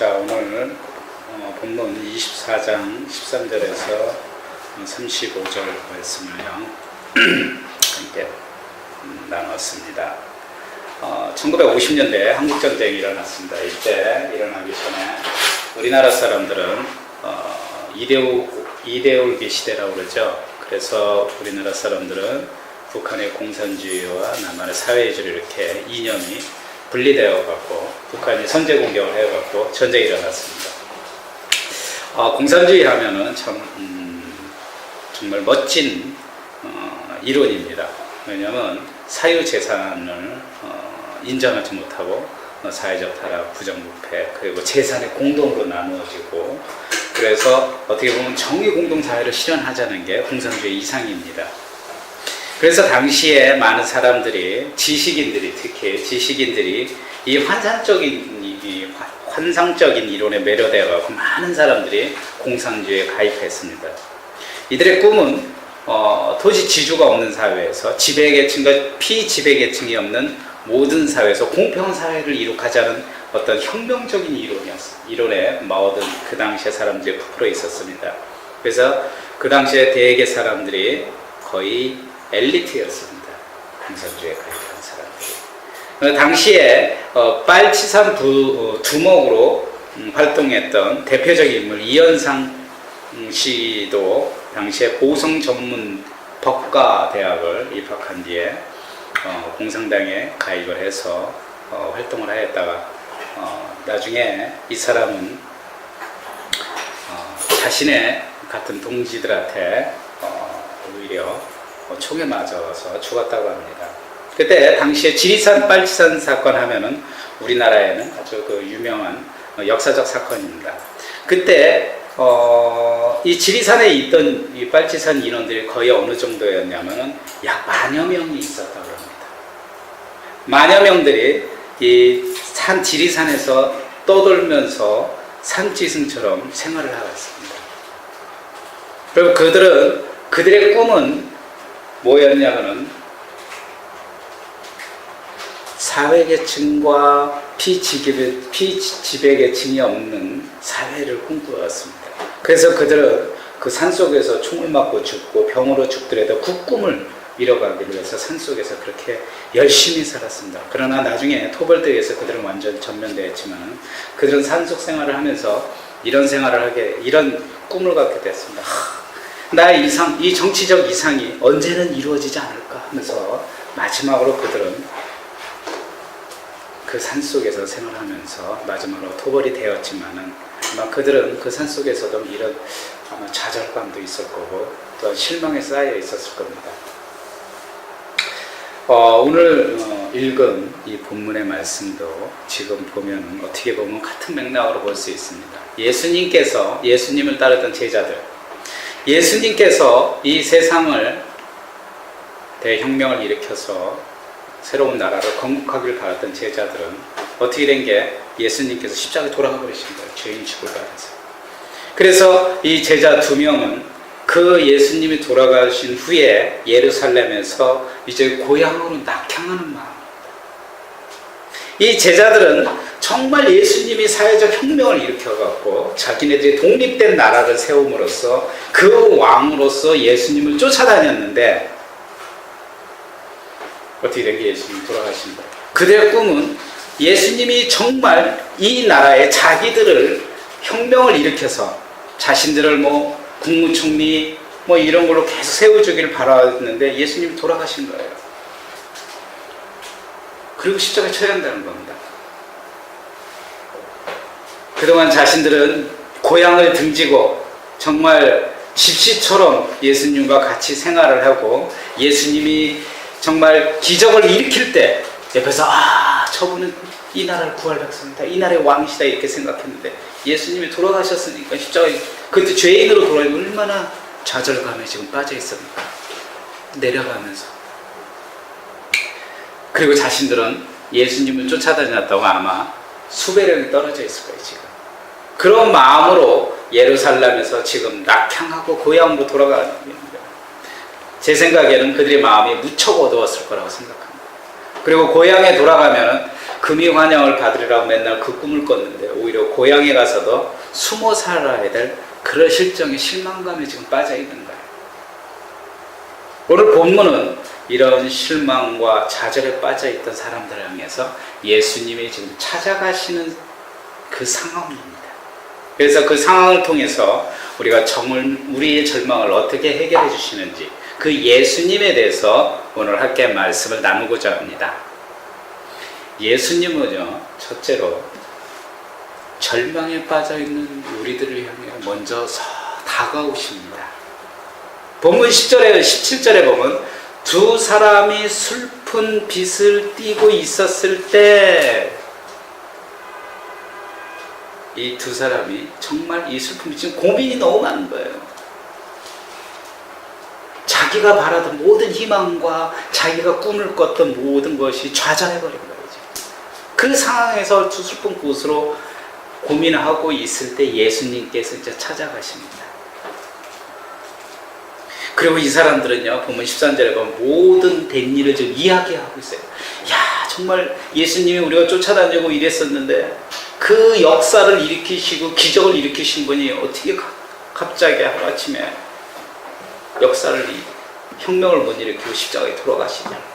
자, 오늘 본문 24장 13절에서 35절 말씀을요 함께 나눴습니다. 1950년대에 한국전쟁이 일어났습니다. 이때 일어나기 전에 우리나라 사람들은 이데올기 시대라고 그러죠. 그래서 우리나라 사람들은 북한의 공산주의와 남한의 사회주의를 이렇게 이념이 분리되어 갖고 북한이 선제 공격을 해 갖고 전쟁이 일어났습니다. 공산주의 하면은 정말 멋진 이론입니다. 왜냐하면 사유재산을 인정하지 못하고 사회적 타락, 부정부패, 그리고 재산이 공동으로 나누어지고, 그래서 어떻게 보면 정의공동사회를 실현하자는 게 공산주의 이상입니다. 그래서 당시에 많은 사람들이, 특히 지식인들이 이 환상적인 이론에 매료되어 많은 사람들이 공산주의에 가입했습니다. 이들의 꿈은 도시 지주가 없는 사회에서 지배계층과 피지배계층이 없는 모든 사회에서 공평한 사회를 이룩하자는 어떤 혁명적인 이론에 모든 그 당시에 사람들이 부풀어 있었습니다. 그래서 그 당시에 대개 사람들이 거의 엘리트였습니다. 공산주의에 가입한 사람들이. 당시에 빨치산 두목으로 활동했던 대표적인 인물 이현상 씨도 당시에 보성 전문 법과대학을 입학한 뒤에 공산당에 가입을 해서 활동을 하였다가 나중에 이 사람은 자신의 같은 동지들한테 오히려 총에 맞아서 죽었다고 합니다. 그때 당시에 지리산 빨치산 사건 하면은 우리나라에는 아주 그 유명한 역사적 사건입니다. 그때 이 지리산에 있던 이 빨치산 인원들이 거의 어느 정도였냐면은 약 10,000여 명이 있었다고 합니다. 10,000여 명들이 이 지리산에서 떠돌면서 산지승처럼 생활을 하고 있습니다. 그리고 그들의 꿈은 뭐였냐면은 사회계층과 피지배계층이 없는 사회를 꿈꾸었습니다. 그래서 그들은 그 산속에서 총을 맞고 죽고 병으로 죽더라도 그 꿈을 이뤄가기 위해서 산속에서 그렇게 열심히 살았습니다. 그러나 나중에 토벌대에서 그들은 완전 전면되었지만 그들은 산속 생활을 하면서 이런 꿈을 갖게 됐습니다. 나의 이 정치적 이상이 언제는 이루어지지 않을까 하면서 마지막으로 그들은 그 산속에서 생활하면서 마지막으로 토벌이 되었지만은 아마 그들은 그 산속에서도 이런 아마 좌절감도 있을 거고 또 실망에 쌓여 있었을 겁니다. 오늘 읽은 이 본문의 말씀도 지금 보면 어떻게 보면 같은 맥락으로 볼 수 있습니다. 예수님을 따르던 제자들, 예수님께서 이 세상을 대혁명을 일으켜서 새로운 나라를 건국하기를 바랐던 제자들은 어떻게 된 게 예수님께서 십자가에 돌아가 버리신 거예요. 죄인 취급을 받아서. 그래서 이 제자 2명은 그 예수님이 돌아가신 후에 예루살렘에서 이제 고향으로 낙향하는 마음입니다. 이 제자들은 정말 예수님이 사회적 혁명을 일으켜갖고 자기네들이 독립된 나라를 세움으로써 그 왕으로서 예수님을 쫓아다녔는데 어떻게 된 게 예수님이 돌아가신 거예요. 그들의 꿈은 예수님이 정말 이 나라에 자기들을 혁명을 일으켜서 자신들을 국무총리 이런 걸로 계속 세워주기를 바랐는데 예수님이 돌아가신 거예요. 그리고 십자가에 쳐야 한다는 겁니다. 그동안 자신들은 고향을 등지고 정말 집시처럼 예수님과 같이 생활을 하고 예수님이 정말 기적을 일으킬 때 옆에서 저분은 이 나라를 구할 백성이다, 이 나라의 왕이시다 이렇게 생각했는데 예수님이 돌아가셨으니까 십자가에 그때 죄인으로 돌아가고 얼마나 좌절감에 지금 빠져 있습니까? 내려가면서. 그리고 자신들은 예수님을 쫓아다녔다고 아마 수배령이 떨어져 있을 거예요. 지금 그런 마음으로 예루살렘에서 지금 낙향하고 고향으로 돌아가는 겁니다. 제 생각에는 그들의 마음이 무척 어두웠을 거라고 생각합니다. 그리고 고향에 돌아가면 금이 환영을 받으리라고 맨날 그 꿈을 꿨는데 오히려 고향에 가서도 숨어 살아야 될 그런 실정의 실망감에 지금 빠져 있는 거예요. 오늘 본문은 이런 실망과 좌절에 빠져 있던 사람들을 향해서 예수님이 지금 찾아가시는 그 상황입니다. 그래서 그 상황을 통해서 우리가 우리의 절망을 어떻게 해결해 주시는지 그 예수님에 대해서 오늘 함께 말씀을 나누고자 합니다. 예수님은요, 첫째로 절망에 빠져 있는 우리들을 향해 먼저 다가오십니다. 본문 10절에 17절에 보면 두 사람이 슬픈 빛을 띠고 있었을 때 이 두 사람이 정말 이 슬픈 빛은 고민이 너무 많은 거예요. 자기가 바라던 모든 희망과 자기가 꿈을 꿨던 모든 것이 좌절해버린 거예요. 그 상황에서 슬픈 곳으로 고민하고 있을 때 예수님께서 이제 찾아가십니다. 그리고 이 사람들은요, 보면 13절에 보면 모든 된 일을 지금 이야기하고 있어요. 야, 정말 예수님이 우리가 쫓아다니고 이랬었는데 그 역사를 일으키시고 기적을 일으키신 분이 어떻게 갑자기 하루아침에 혁명을 못 일으키고 십자가에 돌아가시냐.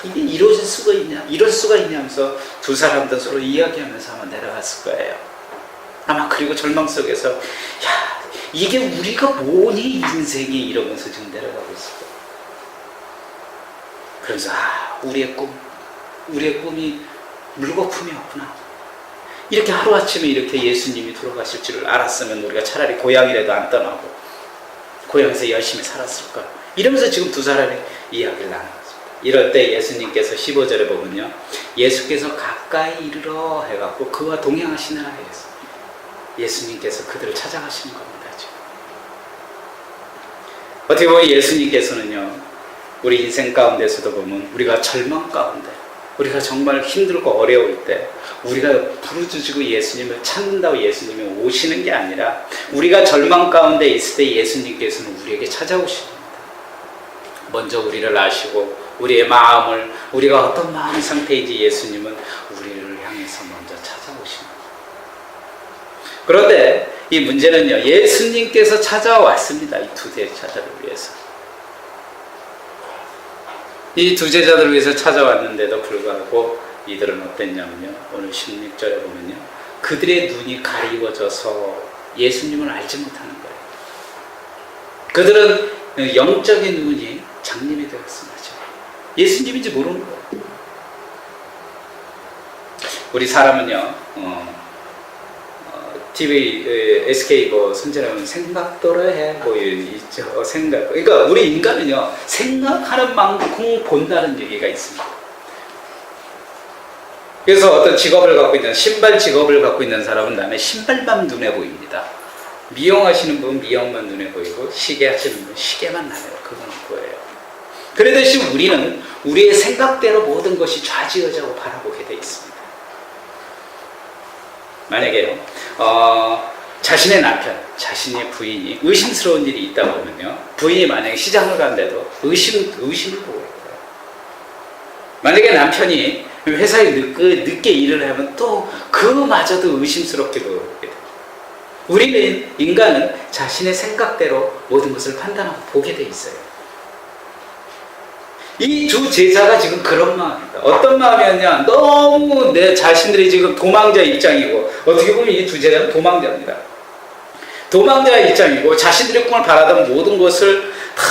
이게 이럴 수가 있냐 하면서 두 사람들 서로 이야기하면서 아마 내려갔을 거예요. 아마 그리고 절망 속에서 야, 이게 우리가 뭐니 인생이 이러면서 지금 내려가고 있을 거예요. 그래서 우리의 꿈이 물거품이었구나. 이렇게 하루아침에 이렇게 예수님이 돌아가실 줄을 알았으면 우리가 차라리 고향이라도 안 떠나고 고향에서 열심히 살았을 거야. 이러면서 지금 두 사람이 이야기를 나누었습니다. 이럴 때 예수님께서 15절에 보면요, 예수께서 가까이 이르러 해갖고 그와 동행하시느라 해서 예수님께서 그들을 찾아가시는 겁니다. 지금. 어떻게 보면 예수님께서는요, 우리 인생 가운데서도 보면 우리가 절망 가운데, 우리가 정말 힘들고 어려울 때 우리가 부르짖고 예수님을 찾는다고 예수님이 오시는 게 아니라 우리가 절망 가운데 있을 때 예수님께서는 우리에게 찾아오십니다. 먼저 우리를 아시고 우리의 마음을, 우리가 어떤 마음 상태인지 예수님은 우리를 향해서 먼저 찾아오십니다. 그런데 이 문제는요, 예수님께서 찾아왔습니다. 이 두 제자들을 위해서. 이 두 제자들을 위해서 찾아왔는데도 불구하고 이들은 어땠냐면요, 오늘 16절에 보면요, 그들의 눈이 가리워져서 예수님을 알지 못하는 거예요. 그들은 영적인 눈이 장님이 되었습니다. 예수님인지 모르는 거예요. 우리 사람은요, TV, SK 선전하면 생각대로 해, 있죠. 그러니까 우리 인간은요, 생각하는 만큼 본다는 얘기가 있습니다. 그래서 어떤 직업을 갖고 있는, 신발 직업을 갖고 있는 사람은 남의 신발만 눈에 보입니다. 미용하시는 분은 미용만 눈에 보이고, 시계 하시는 분은 시계만 나요. 그건 그거예요. 그러듯이 우리는 우리의 생각대로 모든 것이 좌지우지하고 바라보게 되어 있습니다. 만약에요, 자신의 남편, 자신의 부인이 의심스러운 일이 있다 보면요, 부인이 만약에 시장을 간데도 의심을 보고 있어요. 만약에 남편이 회사에 늦게 일을 하면 또 그마저도 의심스럽게 보게 돼요. 우리는, 인간은 자신의 생각대로 모든 것을 판단하고 보게 돼 있어요. 이 두 제자가 지금 그런 마음입니다. 어떤 마음이었냐? 너무 내 자신들이 지금 도망자 입장이고, 어떻게 보면 이 두 제자는 도망자입니다. 도망자 입장이고, 자신들의 꿈을 바라던 모든 것을 다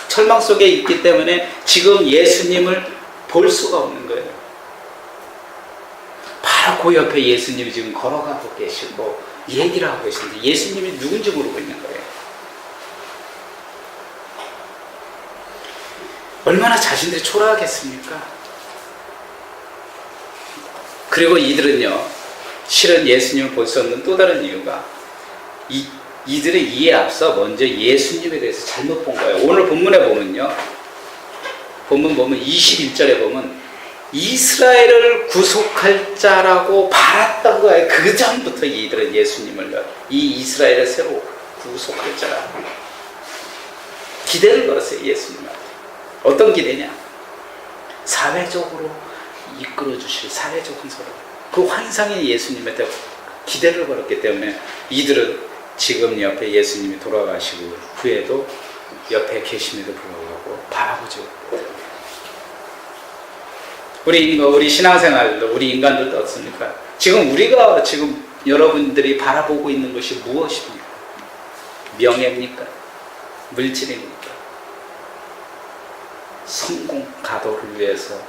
절망 속에 있기 때문에 지금 예수님을 볼 수가 없는 거예요. 바로 그 옆에 예수님이 지금 걸어가고 계시고 얘기를 하고 계시는데 예수님이 누군지 모르고 있는 거예요. 얼마나 자신들이 초라하겠습니까? 그리고 이들은요, 실은 예수님을 볼 수 없는 또 다른 이유가 이들의 이해에 앞서 먼저 예수님에 대해서 잘못 본 거예요. 오늘 본문에 보면요, 본문 보면 21절에 보면 이스라엘을 구속할 자라고 바랐던 거예요. 그 전부터 이들은 예수님을, 이 이스라엘을 새로 구속할 자라고 기대를 걸었어요. 예수님한테. 어떤 기대냐? 사회적으로 이끌어 주실 사회적 환상을, 그 환상의 예수님에 대해 기대를 걸었기 때문에 이들은 지금 옆에 예수님이 돌아가시고 후에도 옆에 계심에도 불구하고 바라보지 못해요. 우리 신앙생활도, 우리 인간들도 어떻습니까? 우리가 지금 여러분들이 바라보고 있는 것이 무엇입니까? 명예입니까? 물질입니까? 성공, 가도를 위해서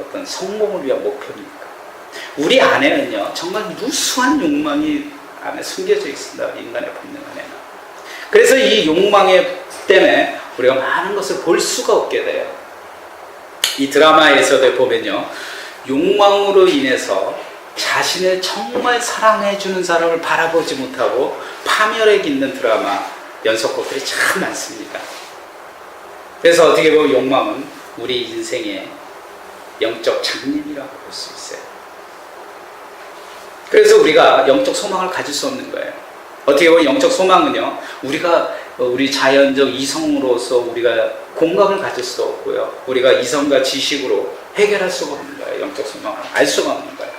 어떤 성공을 위한 목표입니까? 우리 안에는요, 정말 무수한 욕망이 안에 숨겨져 있습니다. 인간의 본능 안에는. 그래서 이 욕망 때문에 우리가 많은 것을 볼 수가 없게 돼요. 이 드라마에서도 보면요, 욕망으로 인해서 자신을 정말 사랑해주는 사람을 바라보지 못하고 파멸에 깃는 드라마 연속곡들이 참 많습니다. 그래서 어떻게 보면 욕망은 우리 인생의 영적 장님이라고 볼 수 있어요. 그래서 우리가 영적 소망을 가질 수 없는 거예요. 어떻게 보면 영적 소망은요, 우리 자연적 이성으로서 우리가 공감을 가질 수 없고요, 우리가 이성과 지식으로 해결할 수가 없는 거예요. 영적 소망을 알 수가 없는 거예요.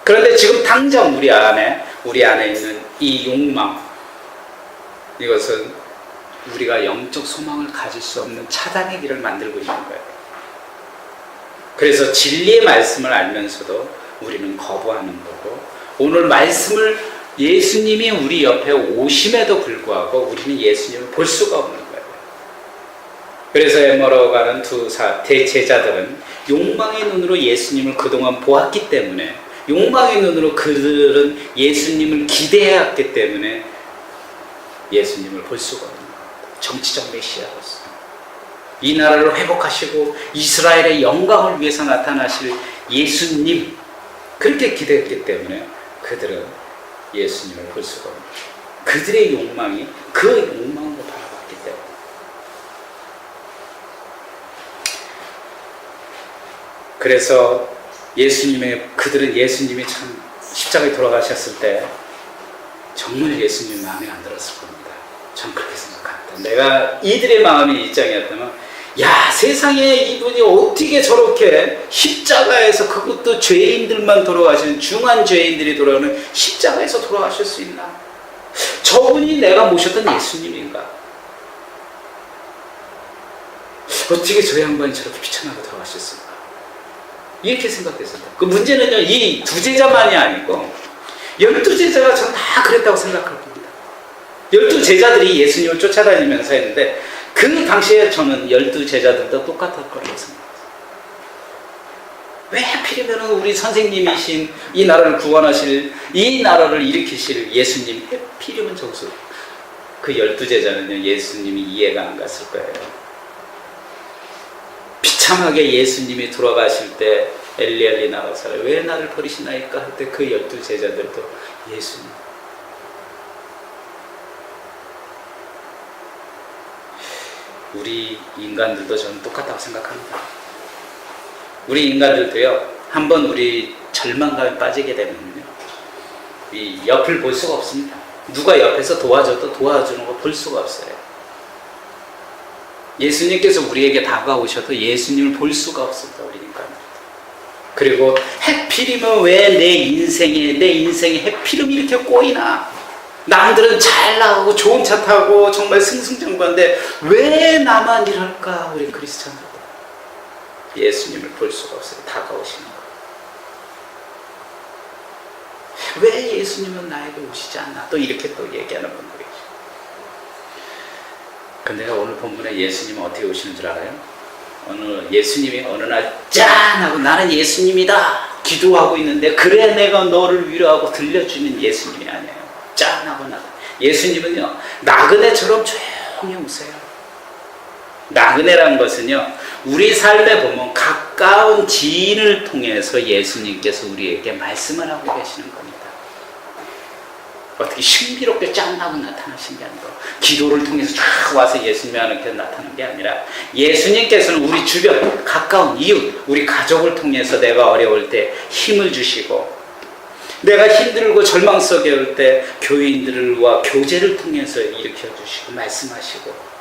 그런데 지금 당장 우리 안에 있는 이 욕망, 이것은 우리가 영적 소망을 가질 수 없는 차단의 길을 만들고 있는 거예요. 그래서 진리의 말씀을 알면서도 우리는 거부하는 거고, 오늘 말씀을 예수님이 우리 옆에 오심에도 불구하고 우리는 예수님을 볼 수가 없는 거예요. 그래서 에머로 가는 두 대제자들은 욕망의 눈으로 예수님을 그동안 보았기 때문에, 욕망의 눈으로 그들은 예수님을 기대해왔기 때문에 예수님을 볼 수가 없는 거예요. 정치적 메시아로서 이 나라를 회복하시고 이스라엘의 영광을 위해서 나타나실 예수님, 그렇게 기대했기 때문에 그들은 예수님을 볼 수가 없는 거예요. 그들의 욕망이 그 욕망으로 바라봤기 때문에. 그래서 그들은 예수님이 참 십자가에 돌아가셨을 때 정말 예수님 마음에 안 들었을 겁니다. 전 그렇게 생각합니다. 내가 이들의 마음의 입장이었다면, 야, 세상에 이분이 어떻게 저렇게 십자가에서, 그것도 죄인들만 돌아가시는, 중한 죄인들이 돌아가는 십자가에서 돌아가실 수 있나? 저분이 내가 모셨던 예수님인가? 어떻게 저 양반이 저렇게 비천하게 돌아가셨을까? 이렇게 생각했습니다. 그 문제는요, 이 두 제자만이 아니고 12제자가 저는 다 그랬다고 생각할 겁니다. 12제자들이 예수님을 쫓아다니면서 했는데, 그 당시에 저는 12제자들도 똑같을 거라고 생각합니다. 왜 하필이면 우리 선생님이신, 이 나라를 구원하실, 이 나라를 일으키실 예수님, 하필이면 저기서 그 12제자는요, 예수님이 이해가 안 갔을 거예요. 비참하게 예수님이 돌아가실 때 엘리 나와서 왜 나를 버리시나이까 할 때 그 12제자들도 예수님, 우리 인간들도 저는 똑같다고 생각합니다. 우리 인간들도요, 한번 우리 절망감에 빠지게 되면요, 이 옆을 볼 수가 없습니다. 누가 옆에서 도와줘도 도와주는 거 볼 수가 없어요. 예수님께서 우리에게 다가오셔도 예수님을 볼 수가 없습니다. 우리 인간들. 그리고 해필이면 왜 내 인생에 해필이면 이렇게 꼬이나? 남들은 잘 나가고 좋은 차 타고 정말 승승장구한데 왜 나만 이럴까? 우리 크리스찬들 예수님을 볼 수가 없어요. 다가오시는 거. 왜 예수님은 나에게 오시지 않나? 또 이렇게 또 얘기하는 분들이 계시죠. 근데 오늘 본문에 예수님은 어떻게 오시는 줄 알아요? 예수님이 어느 날 짠! 하고 나는 예수님이다! 기도하고 있는데, 그래 내가 너를 위로하고 들려주는 예수님이 아니에요. 짠! 하고 나가. 예수님은요, 나그네처럼 조용히 오세요. 나그네라는 것은요, 우리 삶에 보면 가까운 지인을 통해서 예수님께서 우리에게 말씀을 하고 계시는 겁니다. 어떻게 신비롭게 짠하고 나타나신 게 아니고, 기도를 통해서 쫙 와서 예수님이 하나님께 나타나는 게 아니라, 예수님께서는 우리 주변 가까운 이웃, 우리 가족을 통해서 내가 어려울 때 힘을 주시고, 내가 힘들고 절망 속에 올 때 교인들과 교제를 통해서 일으켜 주시고 말씀하시고,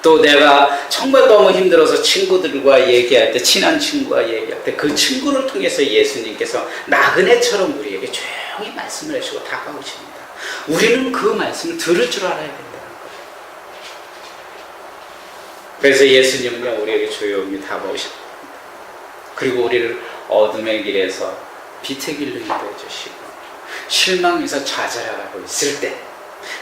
또 내가 정말 너무 힘들어서 친구들과 얘기할 때, 친한 친구와 얘기할 때 그 친구를 통해서 예수님께서 나그네처럼 우리에게 조용히 말씀을 해주고 다가오십니다. 우리는 그 말씀을 들을 줄 알아야 된다는 거예요. 그래서 예수님은요, 우리에게 조용히 다가오십니다. 그리고 우리를 어둠의 길에서 빛의 길로 인도해 주시고, 실망해서 좌절하고 있을 때,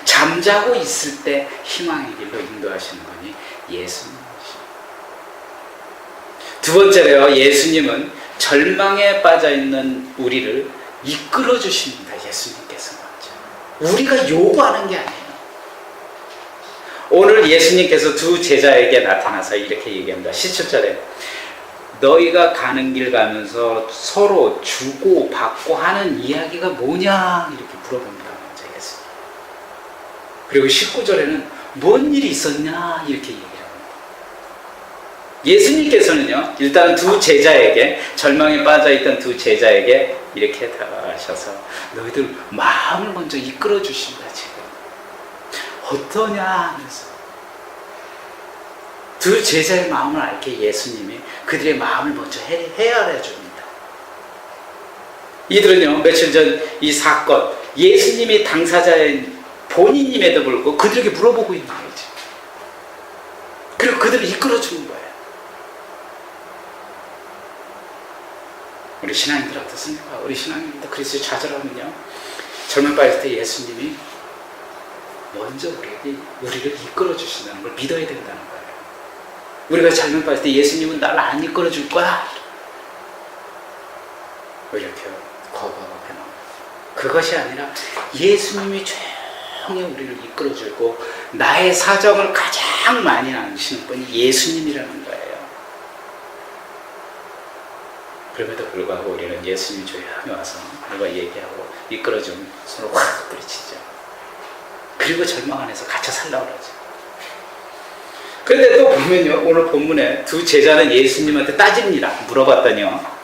잠자고 있을 때 희망의 길로 인도하시는 분이 예수님이십니다. 두 번째로요, 예수님은 절망에 빠져있는 우리를 이끌어 주십니다. 예수님께서 먼저. 우리가 요구하는 게 아니에요. 오늘 예수님께서 두 제자에게 나타나서 이렇게 얘기합니다. 17절에 너희가 가는 길 가면서 서로 주고 받고 하는 이야기가 뭐냐 이렇게 물어봅니다. 먼저 예수님. 그리고 19절에는 뭔 일이 있었냐 이렇게 얘기합니다. 예수님께서는요, 일단 두 제자에게, 절망에 빠져있던 두 제자에게 이렇게 다가가셔서 너희들 마음을 먼저 이끌어 주십니다. 지금 어떠냐 하면서 두 제자의 마음을 알게 예수님이 그들의 마음을 먼저 헤아려 줍니다. 이들은요, 며칠 전 이 사건, 예수님이 당사자인 본인임에도 불구하고 그들에게 물어보고 있는 거지. 그리고 그들을 이끌어 주는 거예요. 우리 신앙인들 어떻습니까? 우리 신앙인들 그리스도에 좌절하면요, 절망 빠질 때 예수님이 먼저 우리를 이끌어 주신다는 걸 믿어야 된다는 거예요. 우리가 잘못 봤을 때 예수님은 나를 안 이끌어 줄 거야, 이렇게 거부하고 해놓은, 그것이 아니라 예수님이 조용히 우리를 이끌어 주고 나의 사정을 가장 많이 아시는 분이 예수님이라는 거예요. 그럼에도 불구하고 우리는 예수님이 조용히 와서 누가 얘기하고 이끌어 주면 손을 확 뿌리치죠. 그리고 절망 안에서 갇혀 살라고 그러죠. 그런데 또 보면요, 오늘 본문에 두 제자는 예수님한테 따집니다. 물어봤더니요,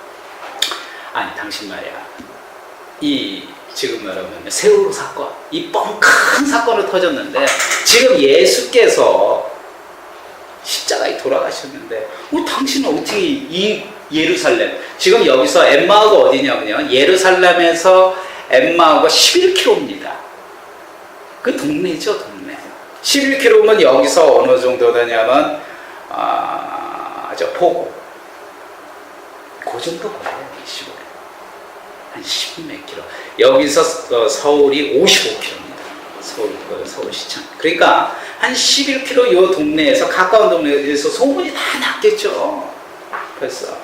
아니 당신 말이야, 이 지금 말하면 세월호 사건, 이 뻥큰 사건을 터졌는데 지금 예수께서 십자가에 돌아가셨는데 당신은 어떻게 이 예루살렘, 지금 여기서 엠마오가 어디냐면요, 예루살렘에서 엠마오가 11km입니다. 그 동네죠, 동네. 11km면 여기서 어느 정도 되냐면 저 포고 그 정도 거예요. 15km 한 10몇 킬로. 여기서 서울이 55km입니다. 서울시청. 그러니까 한 11km 요 동네에서, 가까운 동네에서 소문이 다 났겠죠, 벌써.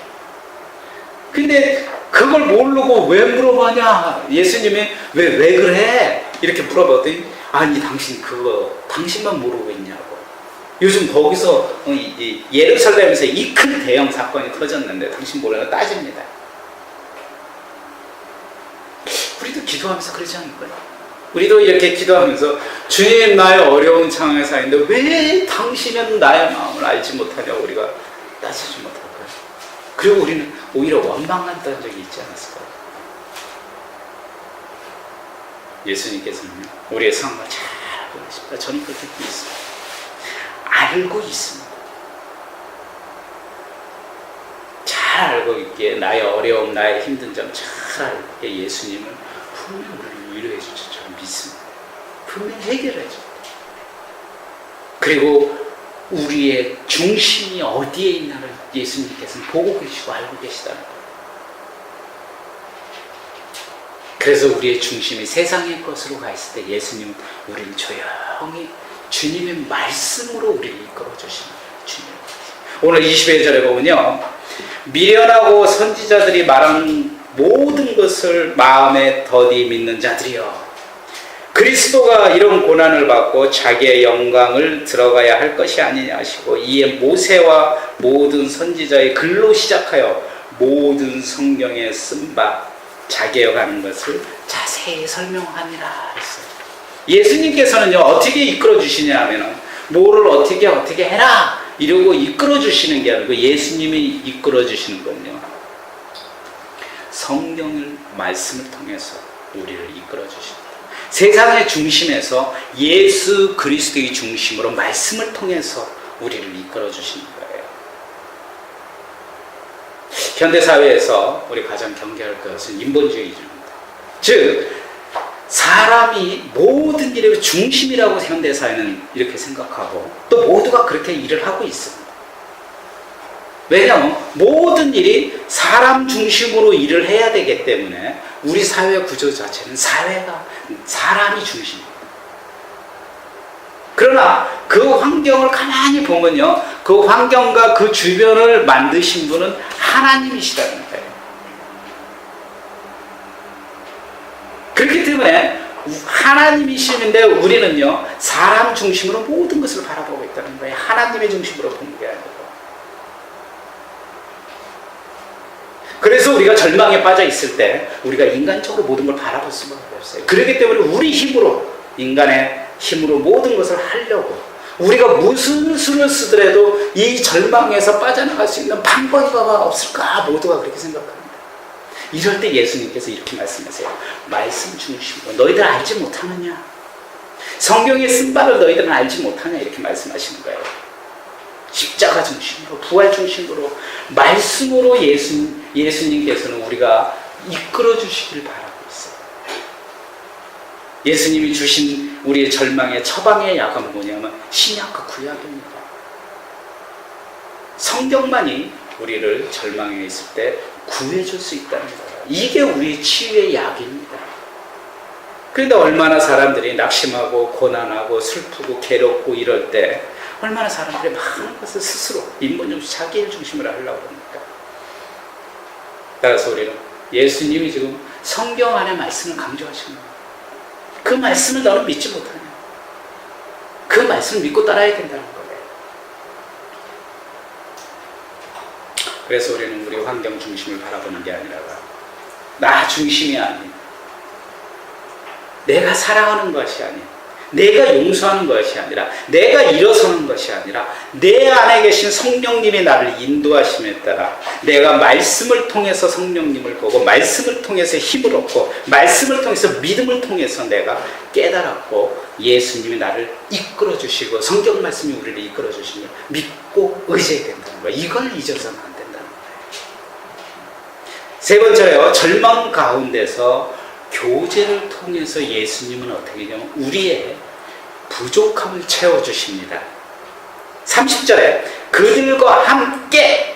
근데 그걸 모르고 왜 물어보냐, 예수님이 왜 그래 이렇게 물어봤더니, 아니 당신만 모르고 있냐고. 요즘 거기서 예루살렘에서 이 큰 대형 사건이 터졌는데 당신 모르나 따집니다. 우리도 기도하면서 그러지 않을까요? 우리도 이렇게 기도하면서 주님, 나의 어려운 상황에 서 있는데 왜 당신은 나의 마음을 알지 못하냐고 우리가 따지지 못할까요? 그리고 우리는 오히려 원망한다는 적이 있지 않았을까요? 예수님께서는 우리의 상황을 잘 알고 계십니다. 저는 그렇게 믿습니다. 알고 있습니다. 잘 알고 있기에 나의 어려움, 나의 힘든 점 잘 알고 있기에 예수님은 분명히 우리를 위로해 주실 줄 믿습니다. 분명히 해결해 줍니다. 그리고 우리의 중심이 어디에 있나를 예수님께서는 보고 계시고 알고 계시다는 거예요. 그래서 우리의 중심이 세상의 것으로 가 있을 때 예수님은 우리를 조용히 주님의 말씀으로 우리를 이끌어 주시는 주님. 오늘 21절에 보면요, 미련하고 선지자들이 말한 모든 것을 마음에 더디 믿는 자들이여, 그리스도가 이런 고난을 받고 자기의 영광을 들어가야 할 것이 아니냐 하시고, 이에 모세와 모든 선지자의 글로 시작하여 모든 성경에 쓴 바 자기여가는 것을 자세히 설명하니라 했어요. 예수님께서는요, 어떻게 이끌어 주시냐 하면은 뭐를 어떻게 해라 이러고 이끌어 주시는 게 아니고, 예수님이 이끌어 주시는 건요, 성경을, 말씀을 통해서 우리를 이끌어 주십니다. 세상의 중심에서 예수 그리스도의 중심으로 말씀을 통해서 우리를 이끌어 주시는 거예요. 현대사회에서 우리 가장 경계할 것은 인본주의입니다. 즉 사람이 모든 일의 중심이라고 현대사회는 이렇게 생각하고 또 모두가 그렇게 일을 하고 있습니다. 왜냐하면 모든 일이 사람 중심으로 일을 해야 되기 때문에 우리 사회 구조 자체는 사람이 중심입니다. 그러나 그 환경을 가만히 보면요, 그 환경과 그 주변을 만드신 분은 하나님이시라는 거예요. 그렇기 때문에 하나님이시는데 우리는요, 사람 중심으로 모든 것을 바라보고 있다는 거예요. 하나님의 중심으로 보는 게 아니고. 그래서 우리가 절망에 빠져 있을 때 우리가 인간적으로 모든 걸 바라볼 수밖에 없어요. 그렇기 때문에 우리 힘으로, 인간의 힘으로 모든 것을 하려고, 우리가 무슨 수를 쓰더라도 이 절망에서 빠져나갈 수 있는 방법이 없을까, 모두가 그렇게 생각합니다. 이럴 때 예수님께서 이렇게 말씀하세요. 말씀 중심으로. 너희들 알지 못하느냐? 성경에 쓴 바를 너희들은 알지 못하냐? 이렇게 말씀하시는 거예요. 십자가 중심으로, 부활 중심으로, 말씀으로 예수님께서는 우리가 이끌어 주시길 바라고 있어요. 예수님이 주신 우리의 절망의 처방의 약은 뭐냐면 신약과 구약입니다. 성경만이 우리를 절망에 있을 때 구해줄 수 있다는 거예요. 이게 우리의 치유의 약입니다. 그런데 얼마나 사람들이 낙심하고 고난하고 슬프고 괴롭고 이럴 때 얼마나 사람들이 많은 것을 스스로 인본주의 자기 일 중심으로 하려고 합니까? 따라서 우리는 예수님이 지금 성경 안의 말씀을 강조하시는 거예요. 그 말씀을 너는 믿지 못하냐? 그 말씀을 믿고 따라야 된다는 거예요. 그래서 우리는 우리 환경 중심을 바라보는 게 아니라 나 중심이 아닌, 내가 사랑하는 것이 아닌, 내가 용서하는 것이 아니라, 내가 일어서는 것이 아니라 내 안에 계신 성령님이 나를 인도하심에 따라 내가 말씀을 통해서 성령님을 보고, 말씀을 통해서 힘을 얻고, 말씀을 통해서 믿음을 통해서 내가 깨달았고, 예수님이 나를 이끌어 주시고 성경 말씀이 우리를 이끌어 주시는 걸 믿고 의지해야 된다는 거예요. 이걸 잊어서는 안 된다는 거예요. 세 번째로요, 절망 가운데서 교제를 통해서 예수님은 어떻게 하냐면 우리의 부족함을 채워주십니다. 30절에 그들과 함께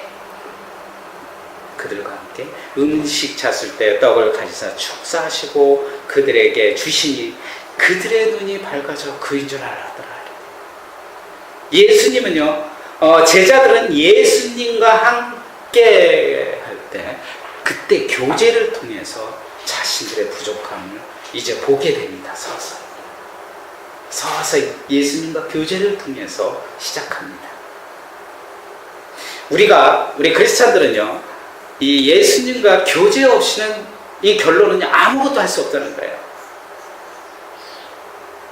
음식 찼을 때 떡을 가지사 축사하시고 그들에게 주시니 그들의 눈이 밝아져 그인 줄 알았더라. 예수님은요, 제자들은 예수님과 함께 할 때 그때 교제를 통해서 자신들의 부족함을 이제 보게 됩니다. 서서히 예수님과 교제를 통해서 시작합니다. 우리 크리스찬들은요, 이 예수님과 교제 없이는 이 결론은 아무것도 할 수 없다는 거예요.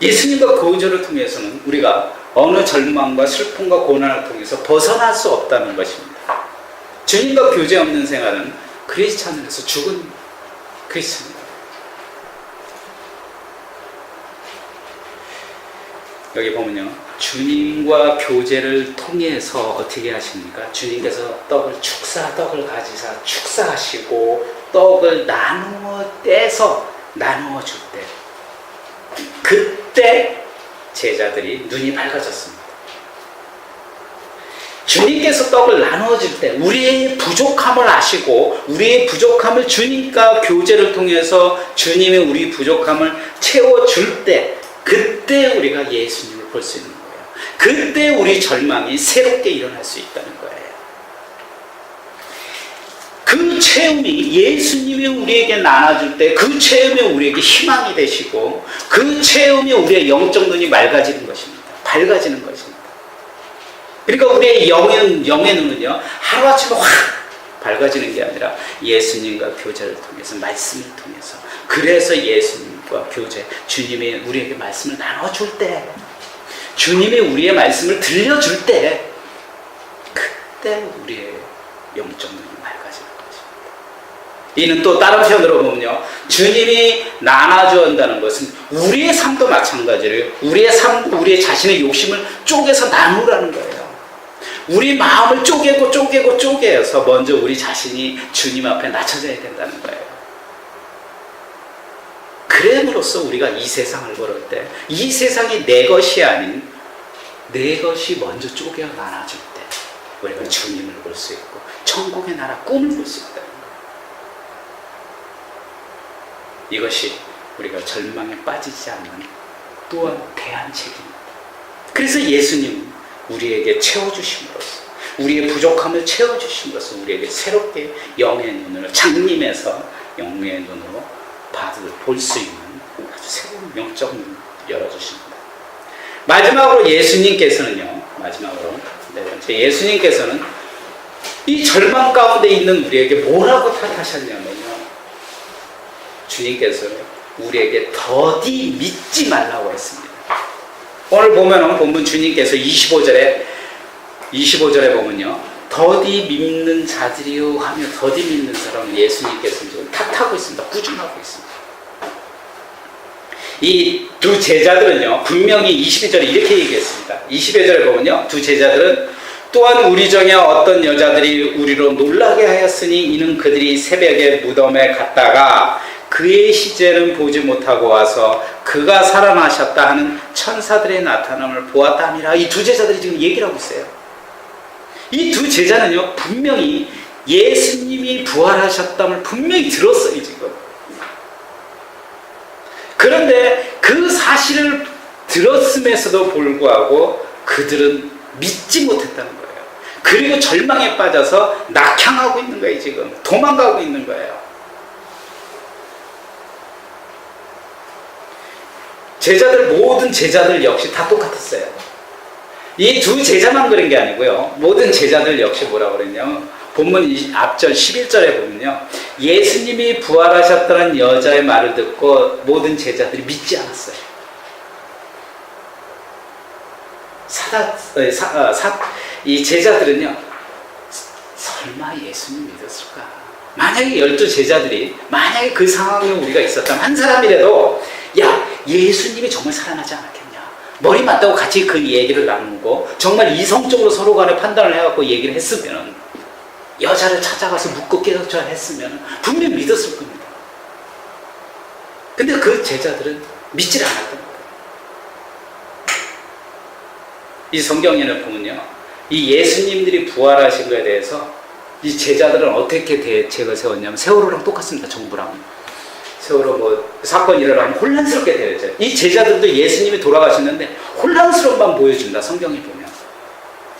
예수님과 교제를 통해서는 우리가 어느 절망과 슬픔과 고난을 통해서 벗어날 수 없다는 것입니다. 주님과 교제 없는 생활은 크리스찬으로서 죽은 크리스찬입니다. 여기 보면요, 주님과 교제를 통해서 어떻게 하십니까? 주님께서 떡을 가지사 축사하시고 떡을 나누어 떼서 나누어 줄 때, 그때 제자들이 눈이 밝아졌습니다. 주님께서 떡을 나누어 줄 때 우리의 부족함을 아시고 우리의 부족함을 주님과 교제를 통해서 주님이 우리 부족함을 채워줄 때, 그때 우리가 예수님을 볼 수 있는 거예요. 그때 우리 절망이 새롭게 일어날 수 있다는 거예요. 그 체험이 예수님이 우리에게 나눠줄 때 그 체험이 우리에게 희망이 되시고 그 체험이 우리의 영적 눈이 맑아지는 것입니다. 밝아지는 것입니다. 그러니까 우리의 영의 눈은요, 하루아침에 확 밝아지는 게 아니라 예수님과 교제를 통해서, 말씀을 통해서, 그래서 예수님과 교제, 주님이 우리에게 말씀을 나눠줄 때, 주님이 우리의 말씀을 들려줄 때, 그때 우리의 영적 눈이 밝아지는 것입니다. 이는 또 다른 표현으로 보면요, 주님이 나눠줘야 한다는 것은 우리의 삶도 마찬가지로 우리의 삶, 우리의 자신의 욕심을 쪼개서 나누라는 거예요. 우리 마음을 쪼개서 먼저 우리 자신이 주님 앞에 낮춰져야 된다는 거예요. 그램으로써 우리가 이 세상을 걸을 때 이 세상이 내 것이 아닌 내 것이 먼저 쪼개 나눠질 때 우리가 주님을 볼 수 있고 천국의 나라 꿈을 볼 수 있다는 거예요. 이것이 우리가 절망에 빠지지 않는 또한 대안책입니다. 그래서 예수님은 우리에게 채워주심으로써 우리의 부족함을 채워주심으로써 우리에게 새롭게 영의 눈을 장님에서 영의 눈으로 볼 수 있는 아주 새로운 영적 눈을 열어주십니다. 마지막으로 예수님께서는요, 네 번째, 예수님께서는 이 절망 가운데 있는 우리에게 뭐라고 탓하셨냐면요, 주님께서 우리에게 더디 믿지 말라고 했습니다. 오늘 보면은 본문 주님께서 25절에 보면요, 더디 믿는 자들이요 하며 더디 믿는 사람은 예수님께서 지금 탓하고 있습니다. 꾸중하고 있습니다. 이 두 제자들은요, 분명히 22절에 이렇게 얘기했습니다. 22절에 보면요, 두 제자들은 또한 우리 중에 어떤 여자들이 우리로 놀라게 하였으니 이는 그들이 새벽에 무덤에 갔다가 그의 시체는 보지 못하고 와서 그가 살아나셨다 하는 천사들의 나타남을 보았다 함이라. 이 두 제자들이 지금 얘기를 하고 있어요. 이 두 제자는요, 분명히 예수님이 부활하셨다를 분명히 들었어요, 지금. 그런데 그 사실을 들었음에서도 불구하고 그들은 믿지 못했다는 거예요. 그리고 절망에 빠져서 낙향하고 있는 거예요, 지금. 도망가고 있는 거예요. 모든 제자들 역시 다 똑같았어요. 이 두 제자만 그런 게 아니고요, 모든 제자들 역시 뭐라고 그랬냐면, 본문 앞절 11절에 보면요, 예수님이 부활하셨다는 여자의 말을 듣고 모든 제자들이 믿지 않았어요. 이 제자들은요, 설마 예수님 믿었을까? 만약에 12제자들이 만약에 그 상황에 우리가 있었다면 한 사람이라도, 야, 예수님이 정말 살아나지 않았겠냐, 머리 맞다고 같이 그 얘기를 나누고 정말 이성적으로 서로 간에 판단을 해갖고 얘기를 했으면, 여자를 찾아가서 묻고 깨닫자 했으면 분명히 믿었을 겁니다. 근데 그 제자들은 믿질 않았던 거예요. 이 성경에는 보면요, 이 예수님들이 부활하신 것에 대해서 이 제자들은 어떻게 대책을 세웠냐면, 세월호랑 똑같습니다. 정부랑 세월호 사건이 일어나면 혼란스럽게 되었죠. 이 제자들도 예수님이 돌아가셨는데 혼란스러움만 보여준다, 성경이 보면.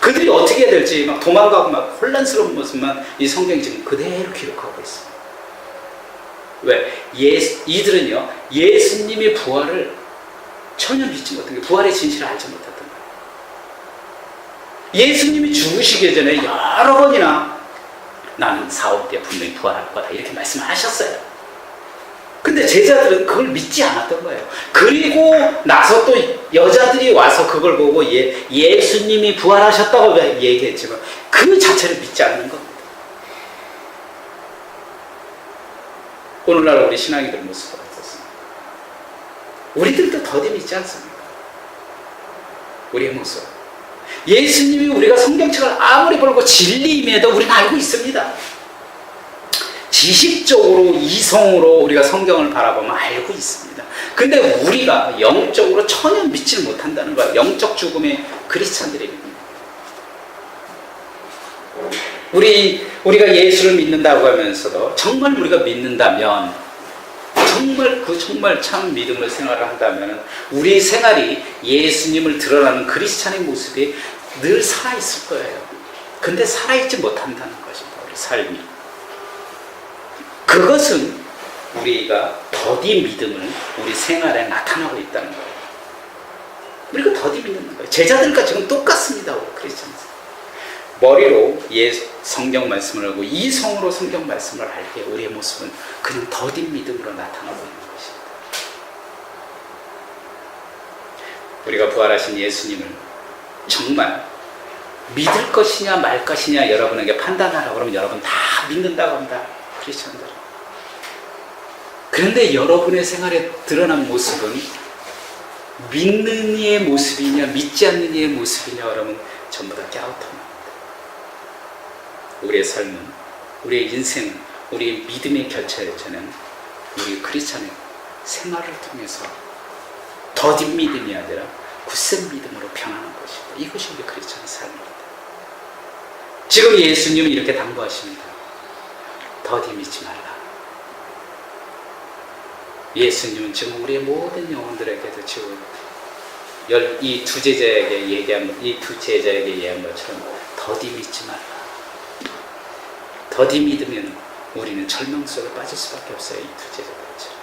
그들이 어떻게 해야 될지 막 도망가고 막 혼란스러운 모습만 이 성경이 지금 그대로 기록하고 있어요. 왜? 이들은요, 예수님의 부활을 전혀 믿지 못한 게, 부활의 진실을 알지 못했던 거예요. 예수님이 죽으시기 전에 여러 번이나 나는 사흘 뒤에 분명히 부활할 거다 이렇게 말씀하셨어요. 근데 제자들은 그걸 믿지 않았던 거예요. 그리고 나서 또 여자들이 와서 그걸 보고 예수님이 부활하셨다고 얘기했지만 그 자체를 믿지 않는 겁니다. 오늘날 우리 신앙이들 모습은 어떻습니까? 우리들도 더디 믿지 않습니까? 우리의 모습. 예수님이 우리가 성경책을 아무리 보고 진리임에도 우리는 알고 있습니다. 지식적으로, 이성으로 우리가 성경을 바라보면 알고 있습니다. 근데 우리가 영적으로 전혀 믿지 못한다는 거야. 영적 죽음의 크리스찬들입니다. 우리가 예수를 믿는다고 하면서도 정말 우리가 믿는다면, 정말 참 믿음을 생활을 한다면 우리 생활이 예수님을 드러나는 크리스찬의 모습이 늘 살아있을 거예요. 근데 살아있지 못한다는 것입니다. 우리 삶이. 그것은 우리가 더디 믿음을 우리 생활에 나타나고 있다는 거예요. 우리가 더디 믿는 거예요. 제자들과 지금 똑같습니다. 크리스찬. 머리로 성경 말씀을 하고 이성으로 성경 말씀을 할 때 우리의 모습은 그냥 더디 믿음으로 나타나고 있는 것입니다. 우리가 부활하신 예수님을 정말 믿을 것이냐 말 것이냐 여러분에게 판단하라고 그러면 여러분 다 믿는다고 합니다. 크리스찬들. 그런데 여러분의 생활에 드러난 모습은 믿는 이의 모습이냐 믿지 않는 이의 모습이냐 여러분 전부 다 갸우뚱합니다. 우리의 삶은, 우리의 인생은, 우리의 믿음의 결정은 우리 크리스찬의 생활을 통해서 더딘 믿음이 아니라 굳센 믿음으로 변하는 것이다. 이것이 우리 크리스찬의 삶입니다. 지금 예수님은 이렇게 당부하십니다. 더디 믿지 말라. 예수님은 지금 우리의 모든 영혼들에게도 지금 이 두 제자에게 얘기한 것처럼 더디 믿지 말라. 더디 믿으면 우리는 절망 속에 빠질 수밖에 없어요. 이 두 제자들처럼.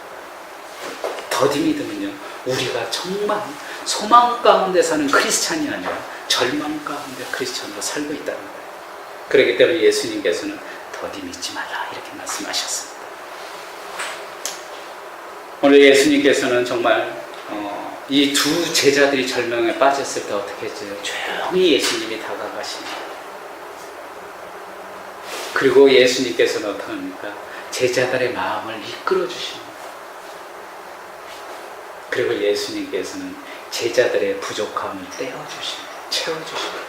더디 믿으면요, 우리가 정말 소망 가운데 사는 크리스찬이 아니라 절망 가운데 크리스찬으로 살고 있다는 거예요. 그렇기 때문에 예수님께서는 더디 믿지 말라 이렇게 말씀하셨습니다. 오늘 예수님께서는 정말 이 두 제자들이 절망에 빠졌을 때 어떻게 했죠? 조용히 예수님이 다가가십니다. 그리고 예수님께서는 어떻게 합니까? 제자들의 마음을 이끌어 주십니다. 그리고 예수님께서는 제자들의 부족함을 떼어주십니다. 채워주십니다.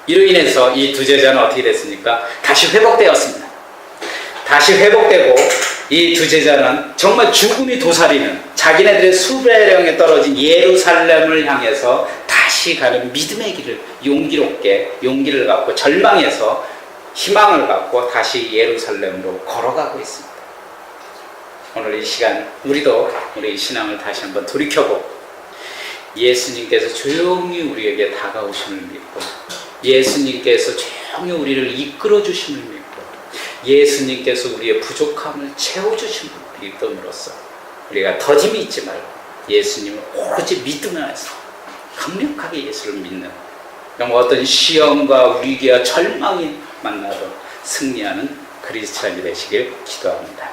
이로 인해서 이 두 제자는 어떻게 됐습니까? 다시 회복되었습니다. 다시 회복되고 이 두 제자는 정말 죽음이 도사리는 자기네들의 수배령에 떨어진 예루살렘을 향해서 다시 가는 믿음의 길을 용기를 갖고 절망에서 희망을 갖고 다시 예루살렘으로 걸어가고 있습니다. 오늘 이 시간 우리도 우리의 신앙을 다시 한번 돌이켜보고 예수님께서 조용히 우리에게 다가오심을 믿고 예수님께서 조용히 우리를 이끌어 주심을 믿고 예수님께서 우리의 부족함을 채워주심을 믿음으로써 우리가 더디 믿지 말고 예수님을 오로지 믿으면서 강력하게 예수를 믿는 어떤 시험과 위기와 절망이 만나도 승리하는 크리스찬이 되시길 기도합니다.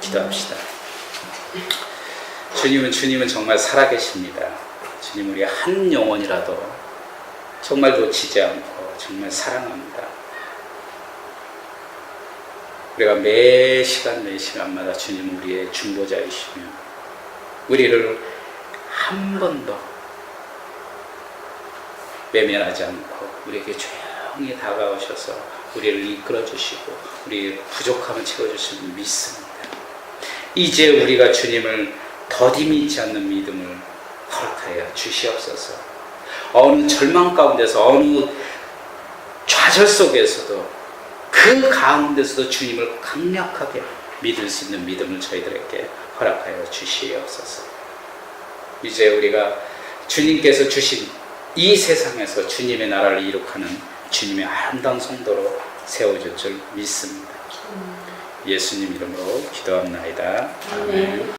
기도합시다. 주님은 정말 살아계십니다. 주님, 우리 한 영혼이라도 정말 놓치지 않고 정말 사랑합니다. 우리가 매 시간마다 주님 우리의 중보자이시며 우리를 한 번도 외면하지 않고 우리에게 조용히 다가오셔서 우리를 이끌어 주시고 우리의 부족함을 채워주시는 믿습니다. 이제 우리가 주님을 더디 믿지 않는 믿음을 허락하여 주시옵소서. 어느 절망 가운데서 어느 좌절 속에서도 그 가운데서도 주님을 강력하게 믿을 수 있는 믿음을 저희들에게 허락하여 주시옵소서. 이제 우리가 주님께서 주신 이 세상에서 주님의 나라를 이룩하는 주님의 아름다운 성도로 세워줄 줄 믿습니다. 예수님 이름으로 기도합나이다. 아멘.